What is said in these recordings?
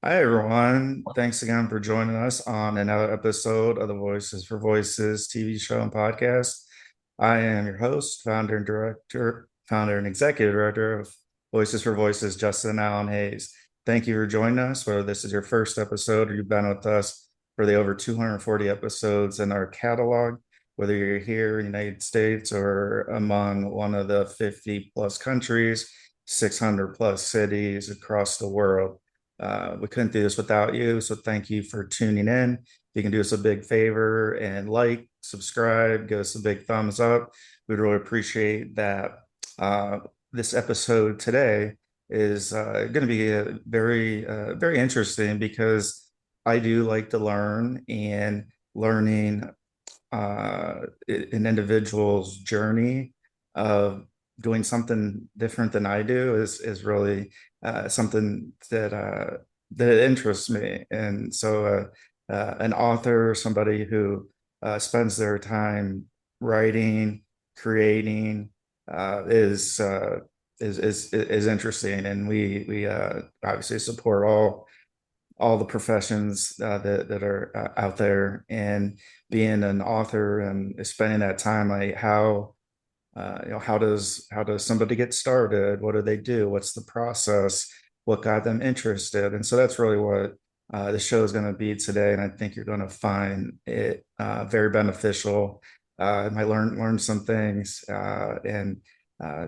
Hi, everyone. Thanks again for joining us on another episode of the Voices for Voices TV show and podcast. I am your host, founder and executive director of Voices for Voices, Justin Allen Hayes. Thank you for joining us, whether this is your first episode or you've been with us for the over 240 episodes in our catalog, whether you're here in the United States or among one of the 50 plus countries, 600 plus cities across the world. We couldn't do this without you. So thank you for tuning in. If you can do us a big favor and like, subscribe, give us a big thumbs up. We'd really appreciate that. Uh, this episode today is going to be very interesting because I do like to learn, and learning an individual's journey of doing something different than I do is really something that interests me. And so, an author, somebody who spends their time writing, creating, is interesting, and we obviously support all the professions that are out there. And being an author and spending that time, like how does somebody get started? What do they do? What's the process? What got them interested? And so that's really what the show is going to be today. And I think you're going to find it very beneficial. I might learn some things, and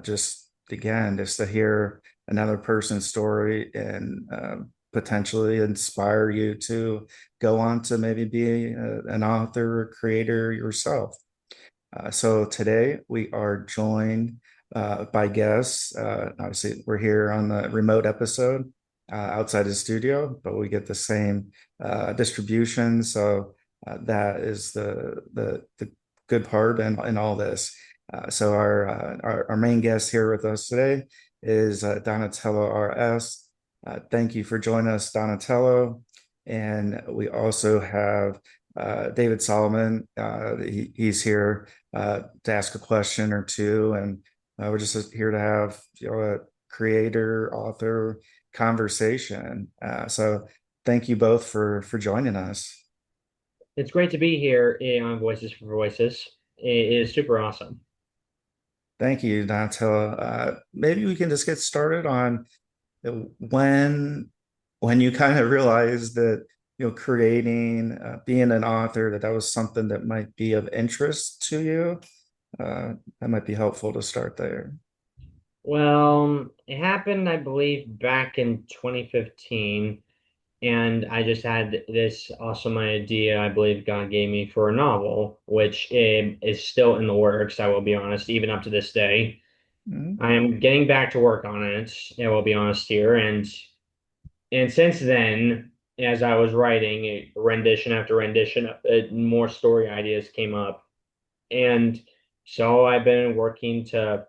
just again, just to hear another person's story, and potentially inspire you to go on to maybe be an author or creator yourself. So today we are joined by guests. Obviously, we're here on the remote episode outside the studio, but we get the same distribution. So that is the good part in all this. So our main guest here with us today is Donatello RS. Thank you for joining us, Donatello. And we also have David Solomon. He's here to ask a question or two, and we're just here to have a creator author conversation. So thank you both for joining us. It's great to be here on Voices for Voices. It is super awesome. Thank you, Donatello. Maybe we can just get started on when when you kind of realized that creating, being an author, that was something that might be of interest to you. That might be helpful to start there. Well, it happened, I believe, back in 2015, and I just had this awesome idea I believe God gave me for a novel, which is still in the works, I will be honest, even up to this day. Mhm. I am getting back to work on it, I will be honest here, and since then, as I was writing rendition after rendition, more story ideas came up. And so I've been working to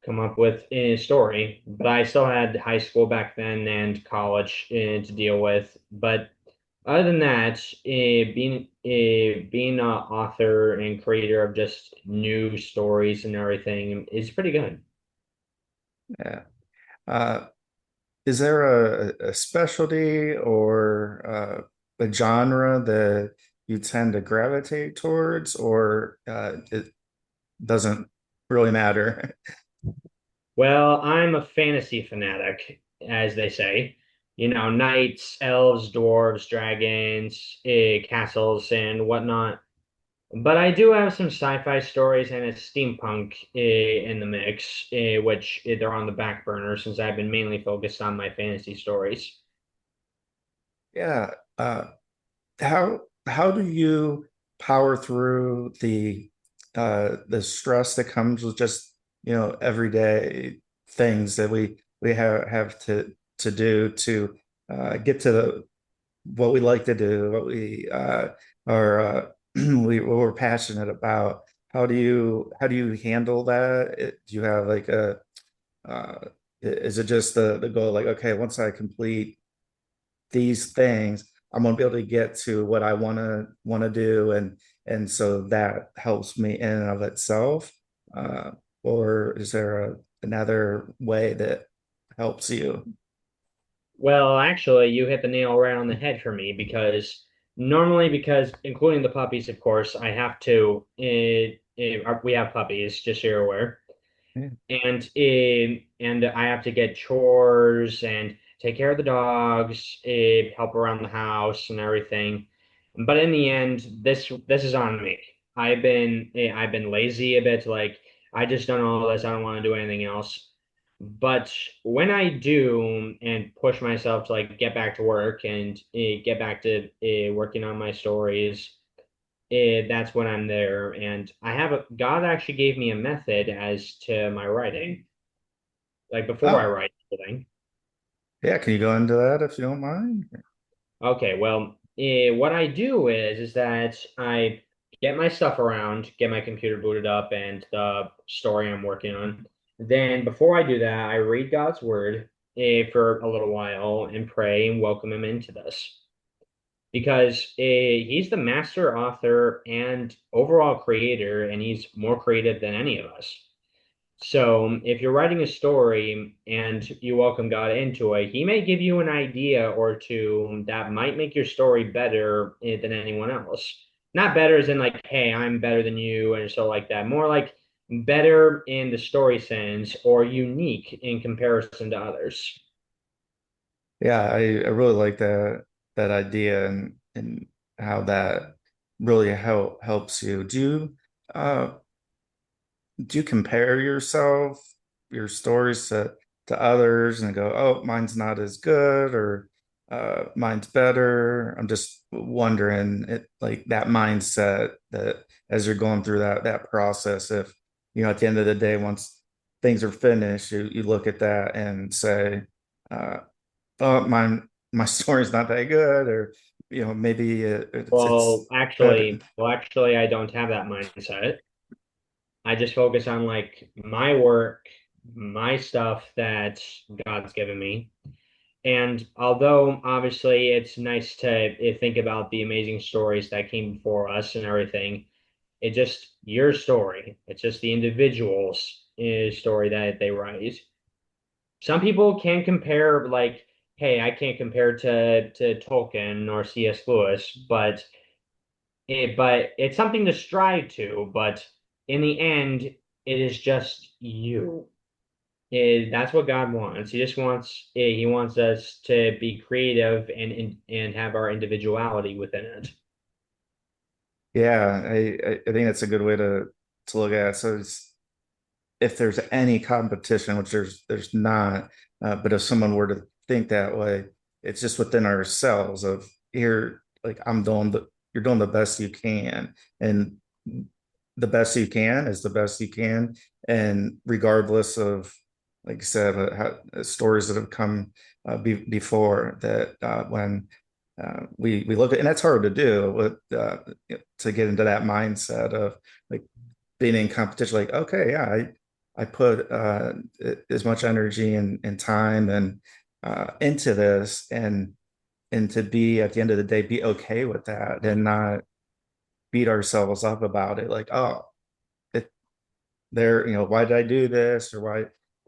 come up with a story, but I still had high school back then and college to deal with. But other than that, being an author and creator of just new stories and everything is pretty good. Yeah. Uh, is there a specialty or a genre that you tend to gravitate towards, or it doesn't really matter? Well, I'm a fantasy fanatic, as they say. You know, knights, elves, dwarves, dragons, castles, and whatnot. But I do have some sci-fi stories and a steampunk in the mix, which they're on the back burner since I've been mainly focused on my fantasy stories. Yeah. How do you power through the stress that comes with just everyday things that we have to do to get to what we like to do, what we are what we're passionate about? How do you handle that? Do you have like a uh, is it just the goal, like, okay, once I complete these things, I'm gonna be able to get to what I wanna do, and so that helps me in and of itself. Uh, or is there another way that helps you? Well, actually, you hit the nail right on the head for me because normally, because including the puppies, of course, I have to. We have puppies, just so you're aware, Yeah. and I have to get chores and take care of the dogs, help around the house and everything. But in the end, this is on me. I've been lazy a bit, like I just done all this. I don't want to do anything else. But when I do and push myself to like get back to work and get back to working on my stories, that's when I'm there. And God actually gave me a method as to my writing, like before I Oh, write something. yeah. Can you go into that if you don't mind? Okay, well, what I do is that I get my stuff around, get my computer booted up and the story I'm working on. Then before I do that, I read God's word for a little while and pray and welcome him into this. Because he's the master author and overall creator, and he's more creative than any of us. So if you're writing a story and you welcome God into it, he may give you an idea or two that might make your story better than anyone else. Not better as in like, hey, I'm better than you and so like that. More like better in the story sense or unique in comparison to others. Yeah, I really like that idea and how that really helps you. Uh do you compare your stories to others and go, oh, mine's not as good or mine's better? I'm just wondering it like that mindset that as you're going through that process, if at the end of the day, once things are finished, you look at that and say, uh, oh, my story's not that good, or maybe it's better. Well, actually, I don't have that mindset. I just focus on like my work, my stuff that God's given me. And although obviously it's nice to think about the amazing stories that came before us and everything, it just your story. It's just the individual's story that they write. Some people can compare, like, hey, I can't compare to Tolkien or C.S. Lewis, but it's something to strive to. But in the end, it is just you. That's what God wants. He wants us to be creative and have our individuality within it. Yeah, I think that's a good way to look at it. So if there's any competition, which there's not, but if someone were to think that way, it's just within ourselves of here, like you're doing the best you can, and the best you can is the best you can, and regardless of, like I said, stories that have come before that when we look at, and that's hard to do with to get into that mindset of like being in competition, like, okay, yeah, I put as much energy and time and into this, and to be at the end of the day be okay with that and not beat ourselves up about it, like, oh, it there, why did I do this, or why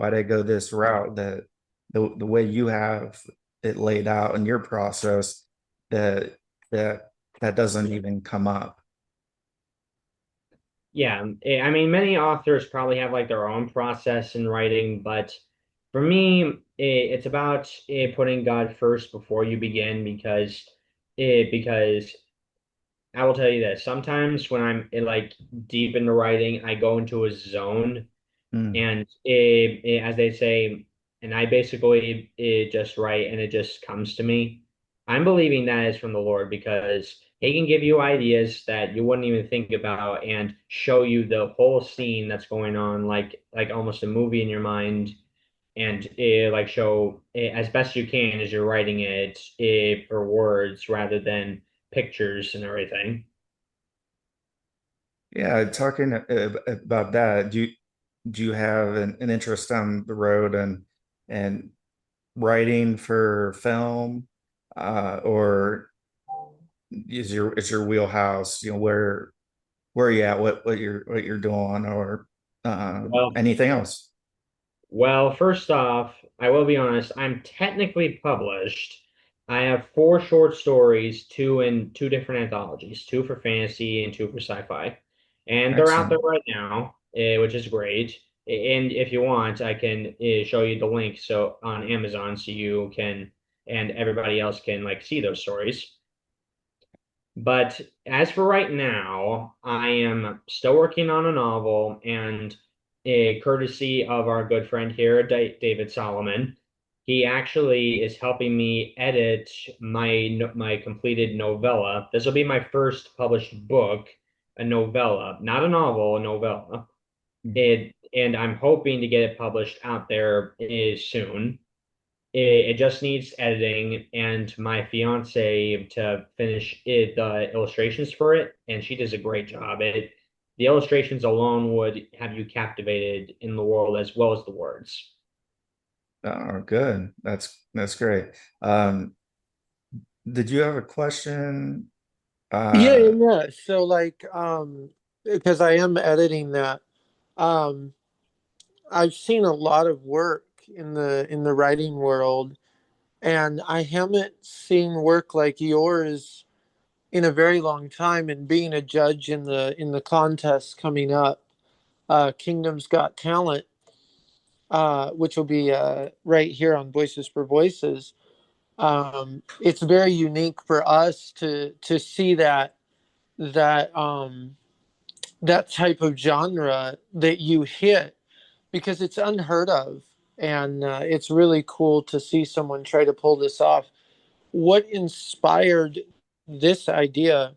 did I go this route? That the way you have it laid out in your process, that that that doesn't even come up. Yeah, I mean, many authors probably have like their own process in writing, but for me, it's about putting God first before you begin because I will tell you this, sometimes when I'm like deep into writing, I go into a zone Mm. and as they say, and I basically just write and it just comes to me. I'm believing that is from the Lord because He can give you ideas that you wouldn't even think about and show you the whole scene that's going on, like almost a movie in your mind, and like show as best you can as you're writing it for words rather than pictures and everything. Yeah, talking about that, do you have an interest down the road and writing for film, or is your wheelhouse, where are you at, what you're doing, or Well, anything else? Well, first off, I will be honest, I'm technically published. I have four short stories, two in two different anthologies, two for fantasy and two for sci-fi. And they're out there Excellent. right now, which is great. And if you want, I can show you the link so on Amazon so you can and everybody else can like see those stories. But as for right now, I am still working on a novel, and courtesy of our good friend here, David Solomon, he actually is helping me edit my completed novella. This will be my first published book, a novella, not a novel, a novella. And I'm hoping to get it published out there soon. It just needs editing and my fiance to finish the illustrations for it, and she does a great job. The illustrations alone would have you captivated in the world as well as the words. Oh, good. That's great. Um, did you have a question? Yeah, yeah, Uh, yeah. So like, because I am editing that, um, I've seen a lot of work in the writing world, and I haven't seen work like yours in a very long time. And being a judge in the contest coming up, Kingdom's Got Talent, which will be right here on Voices for Voices. It's very unique for us to see that that type of genre that you hit because it's unheard of, and it's really cool to see someone try to pull this off. What inspired this idea,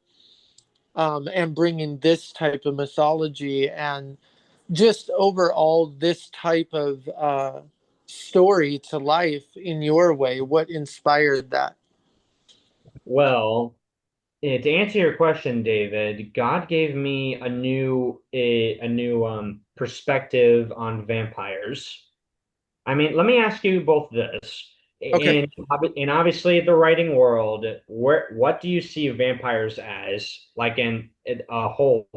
and bringing this type of mythology and just overall this type of story to life in your way? What inspired that? Well, to answer your question, David, God gave me a new perspective on vampires. I mean, let me ask you both this. Okay. In obviously the writing world, what do you see vampires as? Like in a whole,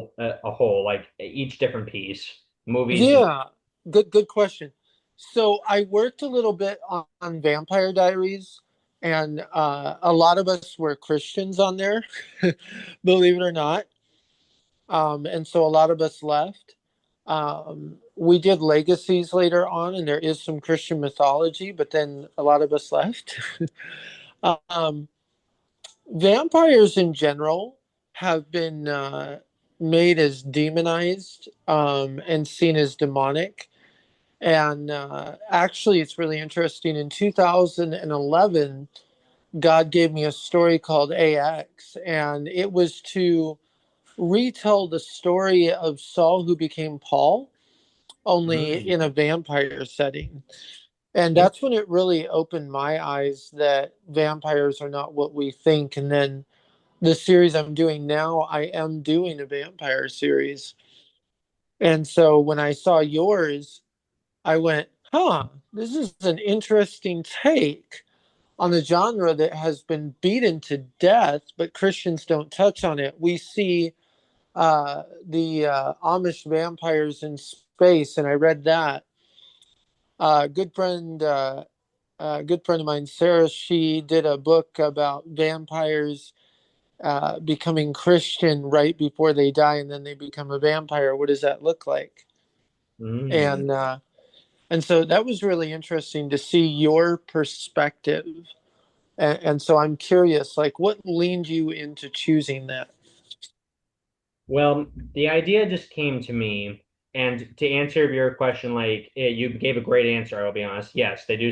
like each different piece, movies and Yeah, good question. So I worked a little bit on Vampire Diaries, and a lot of us were Christians on there, believe it or not. And so a lot of us left. We did Legacies later on, and there is some Christian mythology, but then a lot of us left. um, Vampires in general have been made as demonized, and seen as demonic. And actually, it's really interesting. In 2011, God gave me a story called AX, and it was to retell the story of Saul who became Paul, only mm, in a vampire setting. And that's when it really opened my eyes that vampires are not what we think. And then the series I'm doing now, I am doing a vampire series. And so when I saw yours, I went, huh, this is an interesting take on a genre that has been beaten to death, but Christians don't touch on it. We see the Amish vampires in space, and I read that. Uh, good friend, uh, good friend of mine, Sarah, she did a book about vampires becoming Christian right before they die, and then they become a vampire. What does that look like? mm. And and so that was really interesting to see your perspective. And so I'm curious, like, what leaned you into choosing that? Well, the idea just came to me, and to answer your question, like you gave a great answer. I'll be honest. Yes, we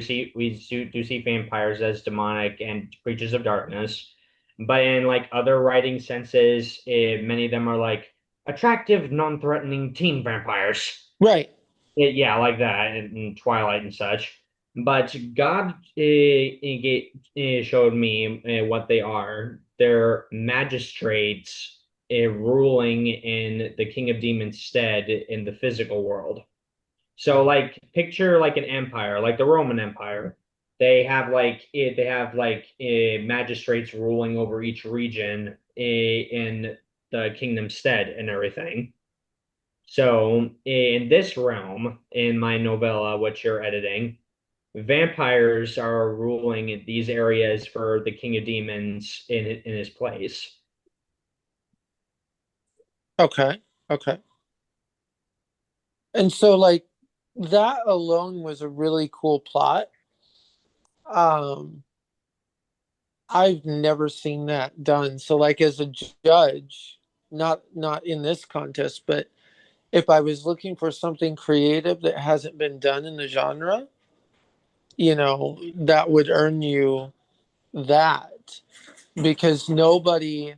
do see vampires as demonic and creatures of darkness, but in like other writing senses, many of them are like attractive, non-threatening teen vampires. Right. Yeah, like that in Twilight and such. But God showed me what they are. They're magistrates ruling in the King of Demons' stead in the physical world. So, like, picture like an empire, like the Roman Empire. They have like magistrates ruling over each region in the kingdom's stead and everything. So in this realm, in my novella, which you're editing, vampires are ruling these areas for the King of Demons in his place. Okay. Okay. And so like that alone was a really cool plot. Um I've never seen that done. So like as a judge, not in this contest, but if I was looking for something creative that hasn't been done in the genre, that would earn you that because nobody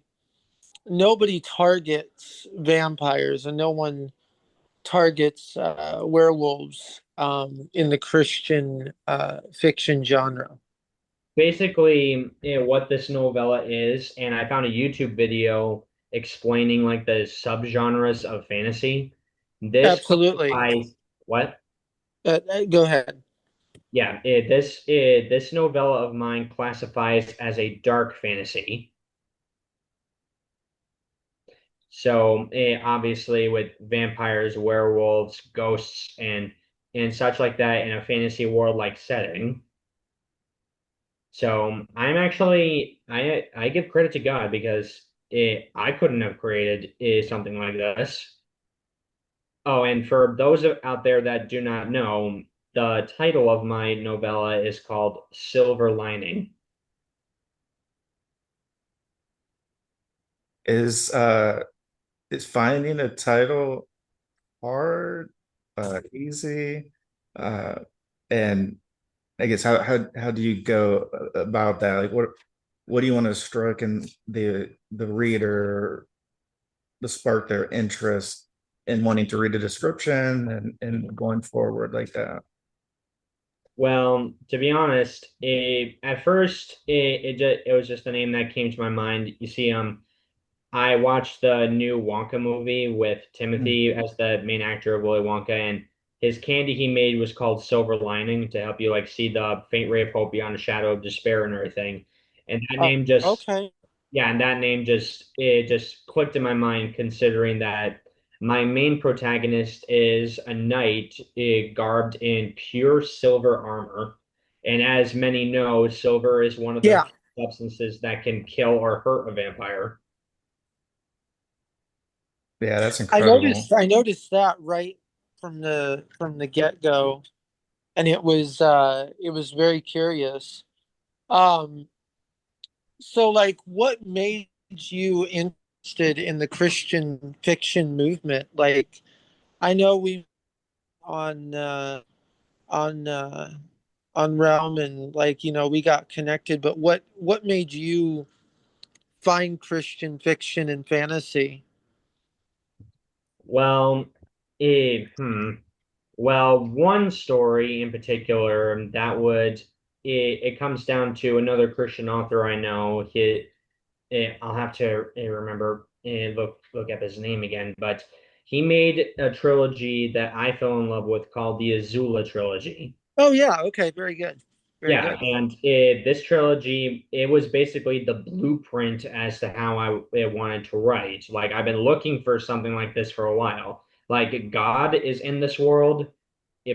targets vampires and no one targets werewolves in the Christian fiction genre. Basically, what this novella is, and I found a YouTube video explaining like the subgenres of fantasy. This Absolutely. classifies what? Go ahead. Yeah, this novella of mine classifies as a dark fantasy. So obviously, with vampires, werewolves, ghosts, and such like that in a fantasy world like setting. So I'm actually I give credit to God because I couldn't have created something like this. Oh, and for those out there that do not know, the title of my novella is called Silver Lining. Is uh is finding a title hard, easy? Uh, and I guess how do you go about that? Like what do you want to strike in the reader to spark their interest in wanting to read a description and going forward like that? Well, to be honest, at first it was just a name that came to my mind. You see, I watched the new Wonka movie with Mm. Timothy as the main actor of Willy Wonka, and his candy he made was called Silver Lining to help you like see the faint ray of hope beyond the shadow of despair and everything. And that name just, Okay. yeah, and that name just it just clicked in my mind considering that my main protagonist is a knight garbed in pure silver armor. And as many know, silver is one of the Yeah, substances that can kill or hurt a vampire. Yeah, that's I incredible. noticed. I noticed that right from the get go, and it was very curious. Um, so like, what made you interested in the Christian fiction movement? Like, I know we on on uh, on Realm and like we got connected, but what made you find Christian fiction and fantasy? Well, well, one story in particular that would it comes down to another Christian author I know. I'll have to remember and look up his name again, but he made a trilogy that I fell in love with called the Azula trilogy. Oh yeah, okay, very good, very Yeah, good. and this trilogy, it was basically the blueprint as to how I wanted to write. Like I've been looking for something like this for a while. Like God is in this world,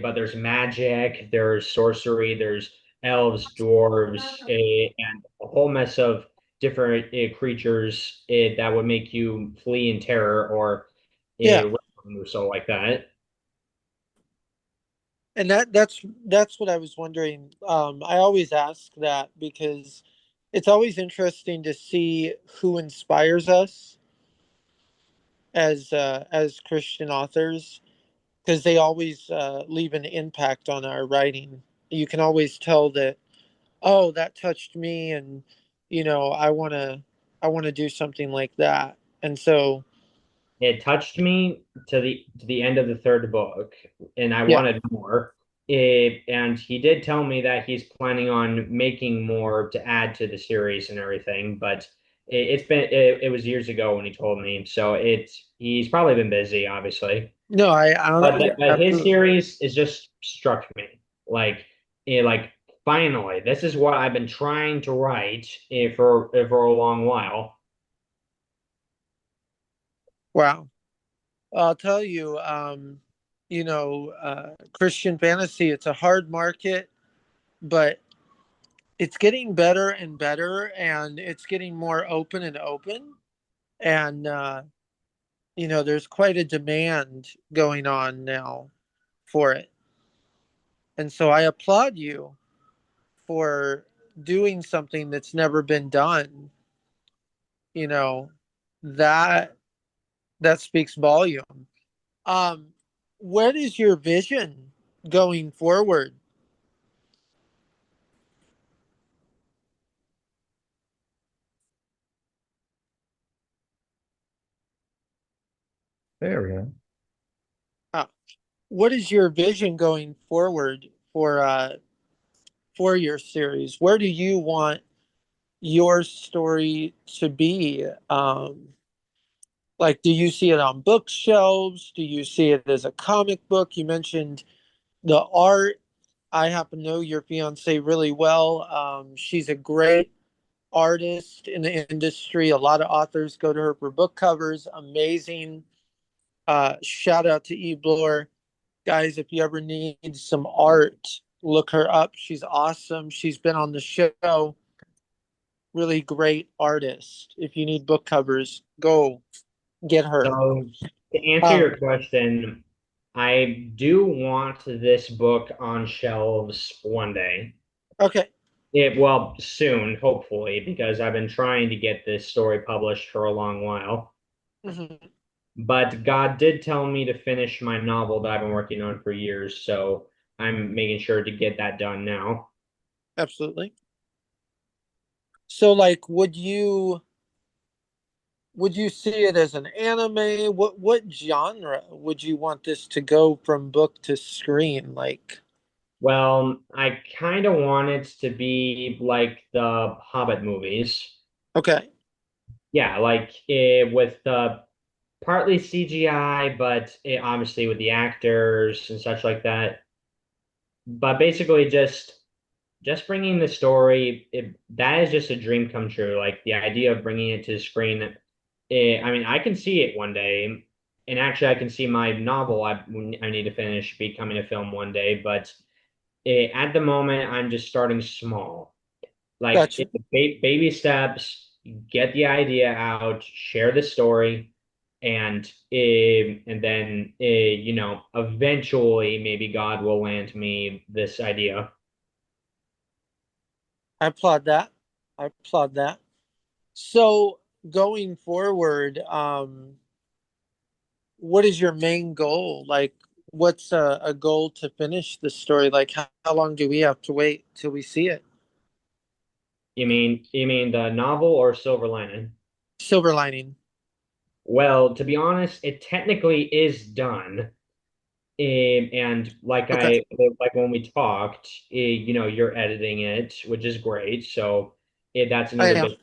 but there's magic, there's sorcery, there's elves, dwarves, and a whole mess of different creatures that would make you flee in terror or Yeah, so like that. and that's what I was wondering. I always ask that because it's always interesting to see who inspires us as Christian authors because they always leave an impact on our writing. You can always tell that, oh, that touched me, and I want to do something like that. And so, It touched me to the end of the third book, and I yeah, wanted more. And he did tell me that he's planning on making more to add to the series and everything, but it was years ago when he told me, so he's probably been busy, obviously. no, yeah, But his absolutely. series is just struck me like like finally, this is what I've been trying to write for a long while. Wow. I'll tell you, Christian fantasy, it's a hard market, but it's getting better and better, and it's getting more open and open. And, there's quite a demand going on now for it. And so I applaud you for doing something that's never been done. You know, that that speaks volume. Um, what is your vision going forward? There we go. Uh, what is your vision going forward for your series? Where do you want your story to be? Like, do you see it on bookshelves? Do you see it as a comic book? You mentioned the art. I happen to know your fiance really well. She's a great artist in the industry. A lot of authors go to her for book covers. Amazing. Shout out to Eve Bloor. Guys, if you ever need some art, look her up. She's awesome. She's been on the show. Really great artist. If you need book covers, go get her. So to answer Um, your question, I do want this book on shelves one day. okay. Well, soon, hopefully, because I've been trying to get this story published for a long while. Mhm. But God did tell me to finish my novel that I've been working on for years, so I'm making sure to get that done now. Absolutely. So, like, would you see it as an anime? What genre would you want this to go from book to screen? Like, Well, I kind of want it to be like the Hobbit movies. okay, Yeah, like with partly CGI, but obviously with the actors and such like that. But basically, just bringing the story, that is just a dream come true. Like the idea of bringing it to the screen. I mean, I can see it one day, and actually, I can see my novel I need to finish becoming a film one day. But at the moment, I'm just starting small. Like gotcha. baby steps, get the idea out, share the story, and then eventually maybe God will land me this idea. I applaud that. I applaud that. So, going forward, what is your main goal? Like, what's a goal to finish the story? Like, how long do we have to wait till we see it? You mean the novel or Silver Lining? Silver lining. Well, to be honest, it technically is done. And Okay. like when we talked, you're editing it, which is great. So that's I another am. bit.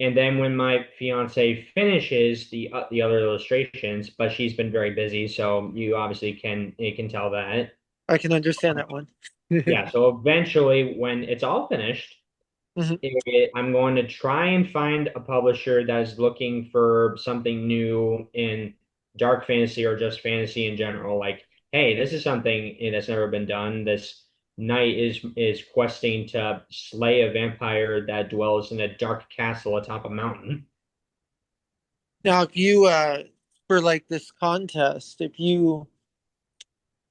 And then when my fiance finishes the other illustrations, but she's been very busy, so you obviously can tell that. I can understand that one. Yeah, so eventually when it's all finished, Mhm. I'm going to try and find a publisher that is looking for something new in dark fantasy or just fantasy in general. Like, hey, this is something that's never been done. This knight is questing to slay a vampire that dwells in a dark castle atop a mountain. Now, if you for like this contest, if you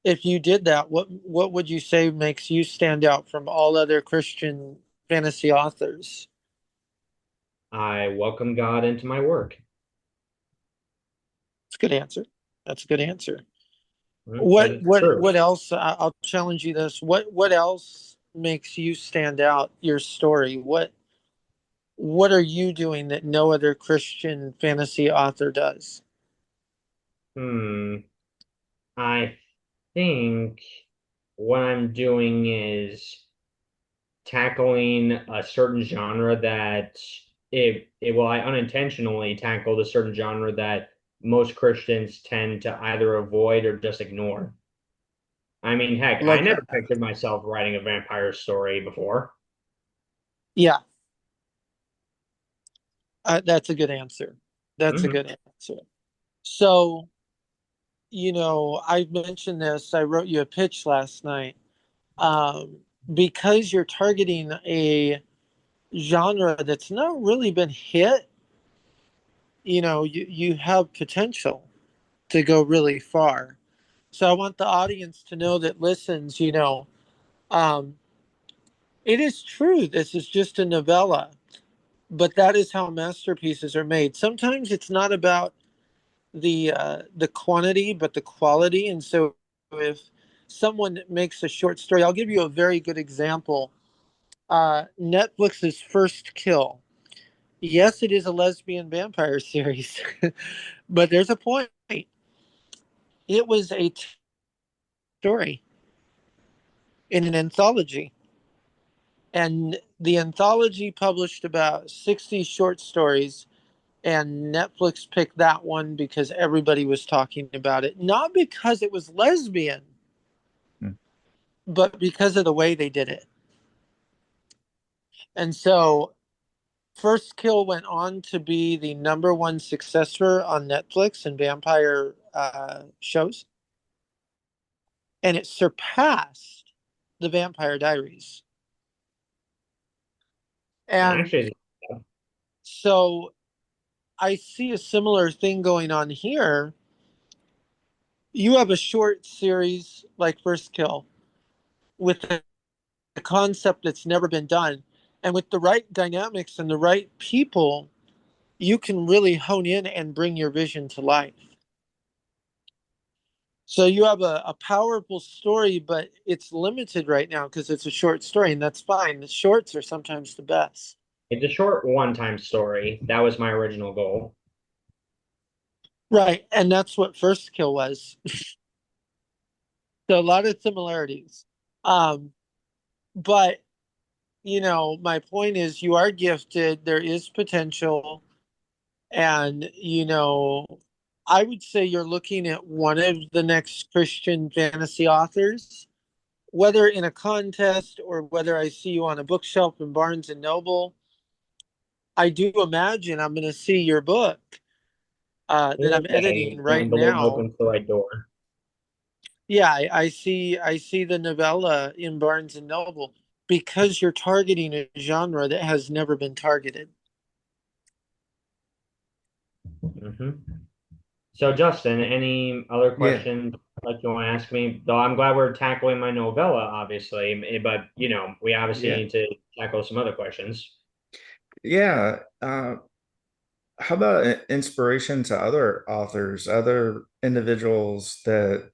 did that, what would you say makes you stand out from all other Christian fantasy authors? I welcome God into my work. It's a good answer. That's a good answer. Because What it's what true. what else? I'll challenge you this. What else makes you stand out? Your story. What are you doing that no other Christian fantasy author does? Hmm. I think what I'm doing is tackling a certain genre that I unintentionally tackled a certain genre that most Christians tend to either avoid or just ignore. I mean, heck, I Love never that. pictured myself writing a vampire story before. Yeah, that's a good answer. That's a Hmm. good answer. So, I mentioned this. I wrote you a pitch last night. Um, because you're targeting a genre that's not really been hit, you have potential to go really far. So I want the audience to know that listens, um, it is true. This is just a novella, but that is how masterpieces are made. Sometimes it's not about the quantity, but the quality. And so if someone makes a short story, I'll give you a very good example. Netflix's First Kill. Yes, it is a lesbian vampire series, but there's a point. It was a story in an anthology. And the anthology published about 60 short stories, and Netflix picked that one because everybody was talking about it. Not because it was lesbian, Hmm. but because of the way they did it. And so First Kill went on to be the number one successor on Netflix and vampire shows. And it surpassed the Vampire Diaries. And Actually, so I see a similar thing going on here. You have a short series like First Kill with a concept that's never been done. And with the right dynamics and the right people, you can really hone in and bring your vision to life. So you have a powerful story, but it's limited right now because it's a short story, and that's fine. The shorts are sometimes the best. it's a short one-time story. That was my original goal. Right. And that's what First Kill was. So a lot of similarities. Um, but my point is you are gifted, there is potential, and I would say you're looking at one of the next Christian fantasy authors, whether in a contest or whether I see you on a bookshelf in Barnes and Noble. I do imagine I'm going to see your book that I'm editing Okay, right the Lord now. opens the right door. Yeah, I see the novella in Barnes and Noble because you're targeting a genre that has never been targeted. Hmm. So, Justin, any other Yeah, questions like you want to ask me? Though I'm glad we're tackling my novella, obviously, but we obviously yeah, need to tackle some other questions. yeah. How about inspiration to other authors, other individuals that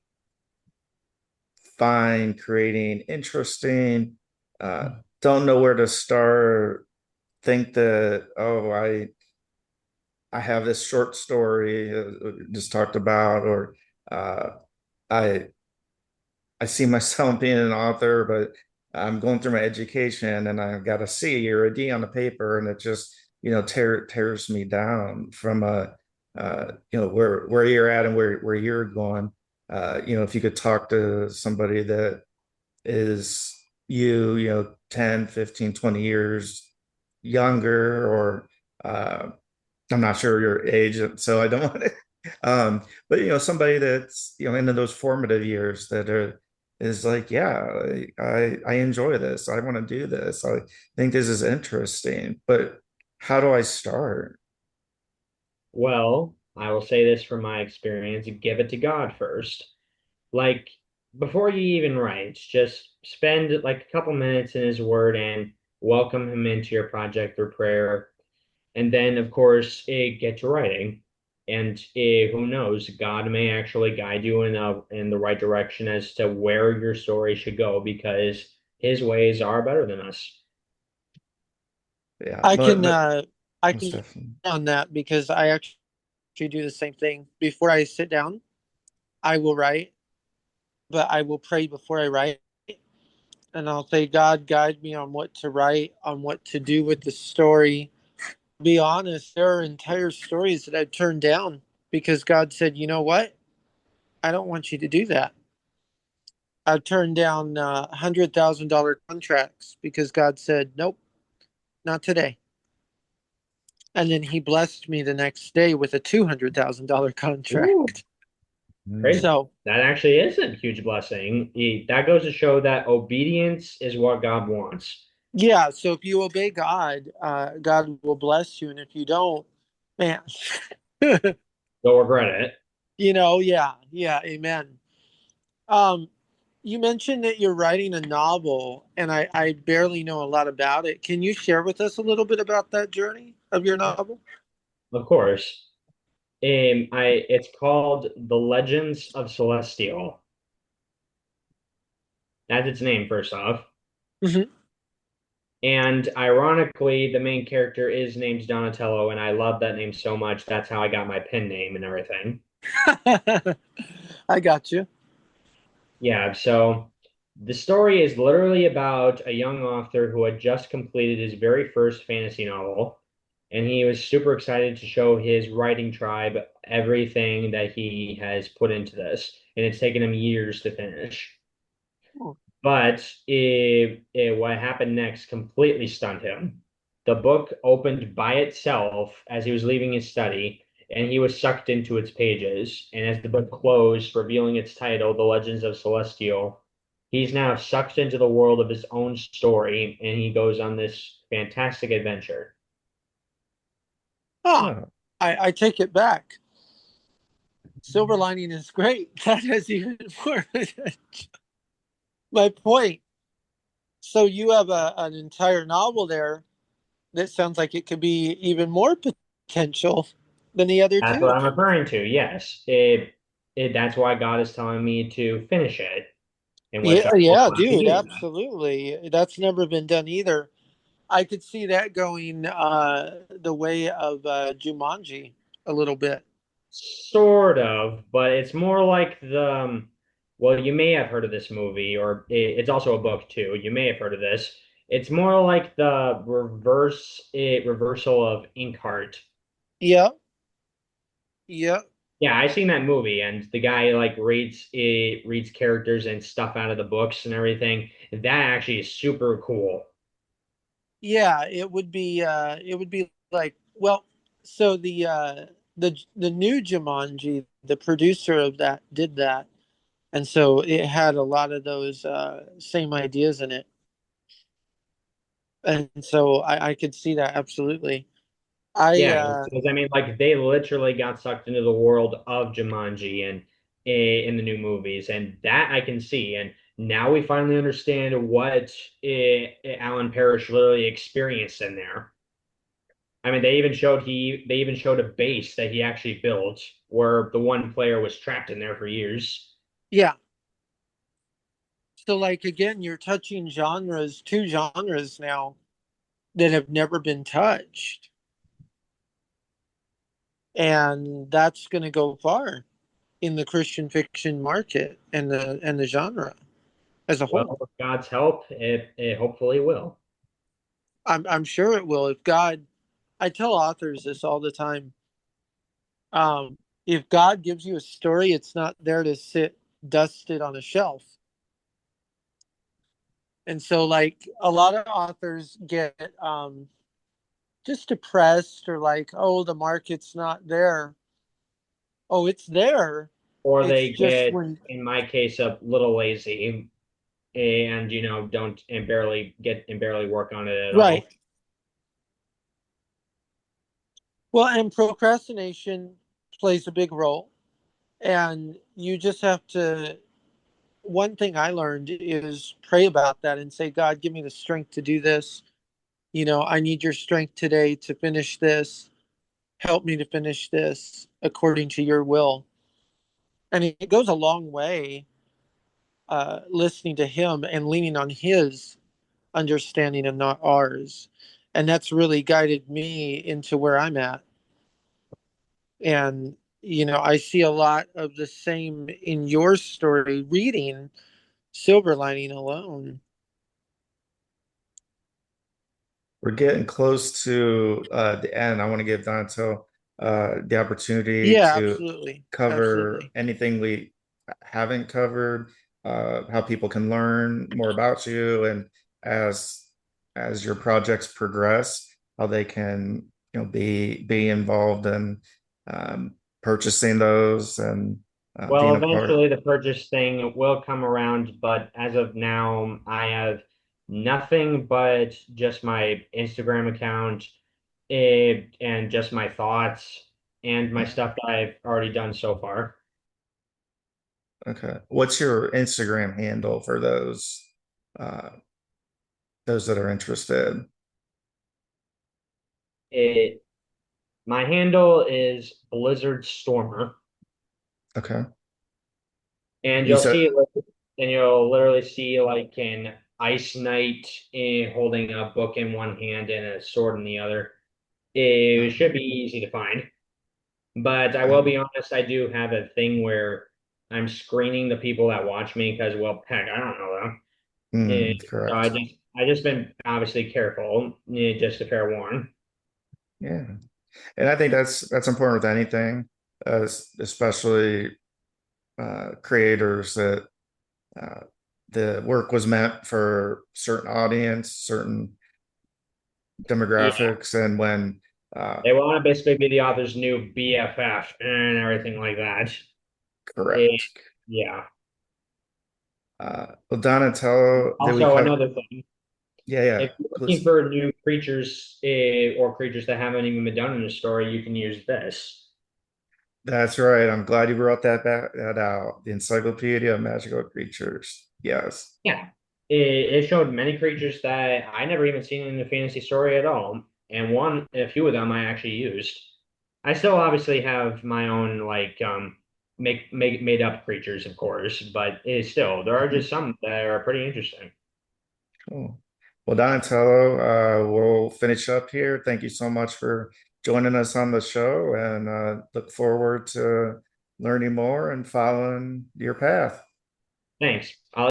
find creating interesting, don't know where to start, think that, oh, I have this short story just talked about, or uh, I I see myself being an author, but I'm going through my education and I've got a C or a D on the paper, and it just tears me down from where you're at and where you're going. If you could talk to somebody that is 10, 15, 20 years younger, or I'm not sure your age, so I don't want to. But somebody that's into those formative years that are is like, yeah, I enjoy this. I want to do this. I think this is interesting, but how do I start? Well, I will say this from my experience, give it to God first. Like before you even write, just spend like a couple minutes in his word and welcome him into your project through prayer. And then, of course, get to writing. And who knows, God may actually guide you in the right direction as to where your story should go because his ways are better than us. Yeah, I but can but uh, I most can get definitely. on that because I actually do the same thing. Before I sit down, I will write, but I will pray before I write, and I'll say, God, guide me on what to write, on what to do with the story. Be honest, there are entire stories that I've turned down because God said, you know what? I don't want you to do that. I've turned down $100,000 contracts because God said, nope, not today. And then he blessed me the next day with a $200,000 Ooh, contract. crazy. So, That actually is a huge blessing. That goes to show that obedience is what God wants. yeah. So if you obey God, God will bless you. And if you don't, man, You'll regret it. yeah, yeah, amen. Um, you mentioned that you're writing a novel, and I barely know a lot about it. Can you share with us a little bit about that journey of your novel? Of course. It's called The Legends of Celestial. That's its name, first off. Hmm. And ironically, the main character is named Donatello, and I love that name so much. That's how I got my pen name and everything. I got you. Yeah, so the story is literally about a young author who had just completed his very first fantasy novel, and he was super excited to show his writing tribe everything that he has put into this, and it's taken him years to finish. But what happened next completely stunned him. The book opened by itself as he was leaving his study, and he was sucked into its pages. And as the book closed, revealing its title, The Legends of Celestial, he's now sucked into the world of his own story, and he goes on this fantastic adventure. Huh. Oh, I take it back. Silver lining is great. That has even more. My point. So you have an entire novel there that sounds like it could be even more potential than the other That's what two. I'm referring to. Yes, that's why God is telling me to finish it, in which Yeah, I will yeah, gladly dude, do. absolutely. That's never been done either. I could see that going the way of Jumanji a little bit. Sort of, but it's more like well, you may have heard of this movie, or it's also a book too. You may have heard of this. It's more like the reversal of Inkheart. Yeah, yeah, Yeah, I seen that movie, and the guy like reads characters and stuff out of the books and everything. That actually is super cool. yeah. It would be like, well, so the new Jumanji, the producer of that did that, and so it had a lot of those same ideas in it, and so I could see that absolutely. I Yeah, because I mean, like they literally got sucked into the world of Jumanji and in the new movies, and that I can see. And now we finally understand what Alan Parrish literally experienced in there. I mean, they even showed a base that he actually built where the one player was trapped in there for years. Yeah. So like again, you're touching genres, two genres now that have never been touched. And that's going to go far in the Christian fiction market and the genre as a Well, whole. with God's help, it hopefully will. I'm sure it will. If God, I tell authors this all the time. If God gives you a story, it's not there to sit dusted on a shelf. And so, like a lot of authors get just depressed or like, oh, the market's not there. Oh, it's there. Or It's they just get, when, in my case, a little lazy and don't and barely work on it at right. all. Well, and procrastination plays a big role. And you just have to, one thing I learned is pray about that and say, God, give me the strength to do this. I need your strength today to finish this. Help me to finish this according to your will. And it goes a long way listening to him and leaning on his understanding and not ours. And that's really guided me into where I'm at. And, I see a lot of the same in your story reading Silver Lining alone. we're getting close to the end. I want to give Donato the opportunity Yeah, to absolutely. cover Absolutely. anything we haven't covered, how people can learn more about you, and as as your projects progress, how they can be involved in purchasing those and Well, being a part. eventually the purchase thing will come around, but as of now, I have nothing but just my Instagram account, and just my thoughts and my stuff that I've already done so far. Okay. What's your Instagram handle for uh those that are interested? It My handle is Blizzard Stormer, Okay. and You said you'll literally see like an Ice Knight holding a book in one hand and a sword in the other. It should be easy to find. But I will be honest, I do have a thing where I'm screening the people that watch me because, well, heck, I don't know them. So correct. I just been obviously careful, just to fair warn. Yeah. And I think that's important with anything, especially creators that uh, the work was meant for certain audience, certain Yeah, demographics, and when uh, they want to basically be the author's new BFF and everything like that. Eh, correct. yeah. Well, Donatello, did we Also, cover? another thing, Yeah, yeah. if you're looking Please. for new creatures, or creatures that haven't even been done in the story, you can use this. That's right. I'm glad you brought that out. The Encyclopedia of Magical Creatures. Yes. Yeah, it showed many creatures that I never even seen in the fantasy story at all, and a few of them I actually used. I still obviously have my own like make made up creatures, of course, but still there are Mhm. just some that are pretty interesting. Cool. Well, Donatello, we'll finish up here. Thank you so much for joining us on the show, and look forward to learning more and following your path. Thanks.